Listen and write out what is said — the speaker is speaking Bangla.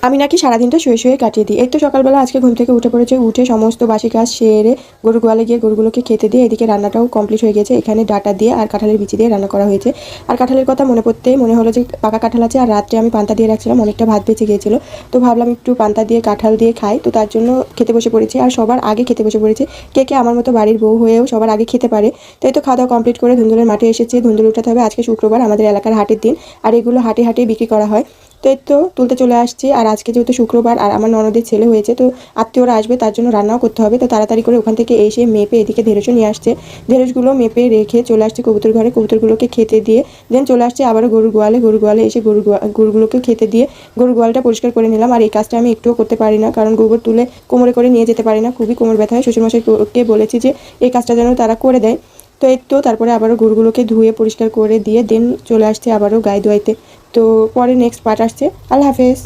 আমি নাকি সারাদিনটা শুয়ে শুয়ে কাটিয়ে দিই। এই তো সকালবেলা আজকে ঘুম থেকে উঠে পড়েছে, উঠে সমস্ত বাসি কাজ সেরে গরু গোয়ালে গিয়ে গরুগুলোকে খেতে দিয়ে এদিকে রান্নাটাও কমপ্লিট হয়ে গেছে। এখানে ডাটা দিয়ে আর কাঁঠালের বিচি দিয়ে রান্না করা হয়েছে। আর কাঁঠালের কথা মনে পড়তেই মনে হলো যে পাকা কাঁঠাল আছে, আর রাত্রে আমি পান্তা দিয়ে রাখছিলাম, অনেকটা ভাত বেঁচে গিয়েছিল। তো ভাবলাম একটু পান্তা দিয়ে কাঁঠাল দিয়ে খাই, তো তার জন্য খেতে বসে পড়েছি। আর সবার আগে খেতে বসে পড়েছে। কে কে আমার মতো বাড়ির বউ হয়েও সবার আগে খেতে পারে। তো এই তো খাওয়া দাওয়া কমপ্লিট করে ধুন্দুলের মাঠে এসেছি। ধুন্দুল উঠাতে হবে, আজকে শুক্রবার, আমাদের এলাকার হাটের দিন। আর এগুলো হাটে হাটে বিক্রি করা হয়। তো এই তো তুলতে চলে আসছি। আর আজকে যেহেতু শুক্রবার আর আমার ননদের ছেলে হয়েছে, তো আত্মীয়রা আসবে, তার জন্য রান্নাও করতে হবে। তো তাড়াতাড়ি করে ওখান থেকে এসে মেপে এদিকে ঢেঁড়সও নিয়ে আসছে। ঢেঁড়সগুলো মেপে রেখে চলে আসছি কবুতর ঘরে, কবুতরগুলোকে খেতে দিয়ে দেন চলে আসছি আবারও গরুর গোয়ালে। গরুর গোয়ালে এসে গরুগুলোকে খেতে দিয়ে গরুর গোয়ালটা পরিষ্কার করে নিলাম। আর এই কাজটা আমি একটুও করতে পারি না, কারণ গোবর তুলে কোমরে করে নিয়ে যেতে পারি না, খুবই কোমর ব্যথা হয়। শ্বশুরমশাইকে বলেছি যে এই কাজটা যেন তারা করে দেয়। তো এই তো তারপরে আবারও গরুগুলোকে ধুয়ে পরিষ্কার করে দিয়ে দেন চলে আসছে আবারও গায়ে ধোয়াইতে। তো পরে নেক্সট পার্ট আসছে। আল্লাহ হাফেজ।